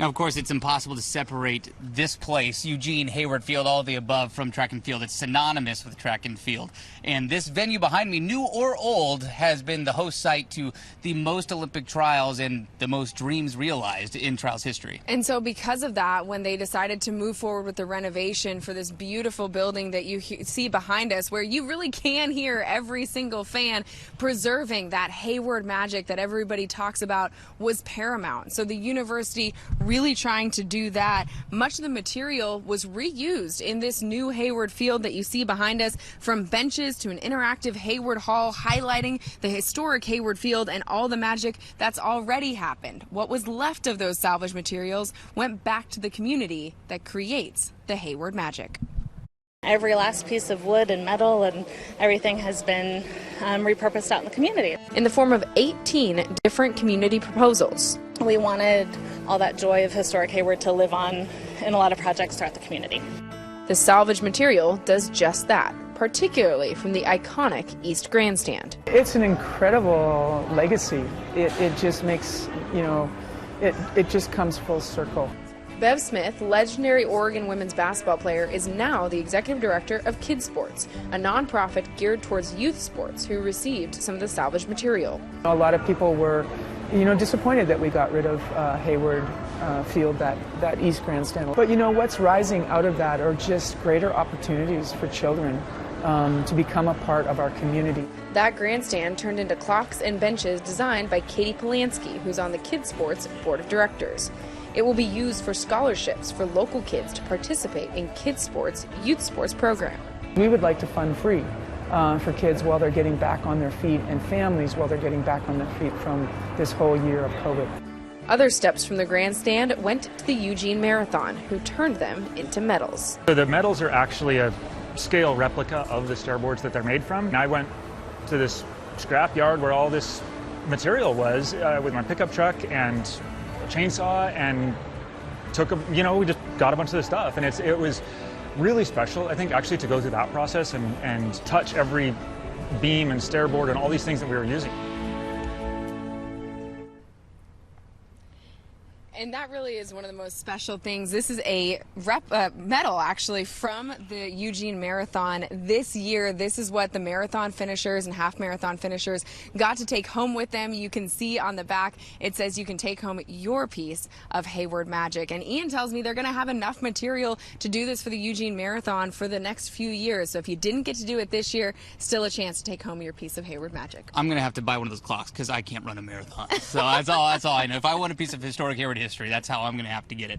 Now, of course, it's impossible to separate this place, Eugene, Hayward Field, all of the above, from track and field. It's synonymous with track and field. And this venue behind me, new or old, has been the host site to the most Olympic trials and the most dreams realized in trials history. And so because of that, when they decided to move forward with the renovation for this beautiful building that you see behind us, where you really can hear every single fan, preserving that Hayward Magic that everybody talks about was paramount. So the university really trying to do that. Much of the material was reused in this new Hayward Field that you see behind us, from benches to an interactive Hayward Hall highlighting the historic Hayward Field and all the magic that's already happened. What was left of those salvage materials went back to the community that creates the Hayward Magic. Every last piece of wood and metal and everything has been repurposed out in the community. In the form of 18 different community proposals. We wanted all that joy of historic Hayward to live on in a lot of projects throughout the community. The salvage material does just that, particularly from the iconic East Grandstand. It's an incredible legacy. It just makes, it just comes full circle. Bev Smith, legendary Oregon women's basketball player, is now the executive director of Kids Sports, a nonprofit geared towards youth sports who received some of the salvage material. A lot of people were, disappointed that we got rid of Hayward Field, that East Grandstand. But what's rising out of that are just greater opportunities for children to become a part of our community. That grandstand turned into clocks and benches designed by Katie Polanski, who's on the Kids Sports Board of Directors. It will be used for scholarships for local kids to participate in Kids Sports Youth Sports program. We would like to fund free for kids while they're getting back on their feet, and families while they're getting back on their feet from this whole year of COVID. Other steps from the grandstand went to the Eugene Marathon, who turned them into medals. So the medals are actually a scale replica of the stairboards that they're made from. And I went to this scrap yard where all this material was with my pickup truck and chainsaw, and we just got a bunch of this stuff, and it was really special, I think, actually, to go through that process and touch every beam and stairboard and all these things that we were using. And that really is one of the most special things. This is a medal, actually, from the Eugene Marathon this year. This is what the marathon finishers and half marathon finishers got to take home with them. You can see on the back, it says you can take home your piece of Hayward Magic. And Ian tells me they're going to have enough material to do this for the Eugene Marathon for the next few years. So if you didn't get to do it this year, still a chance to take home your piece of Hayward Magic. I'm going to have to buy one of those clocks because I can't run a marathon. So that's all I know. If I want a piece of historic Hayward history, that's how I'm going to have to get it.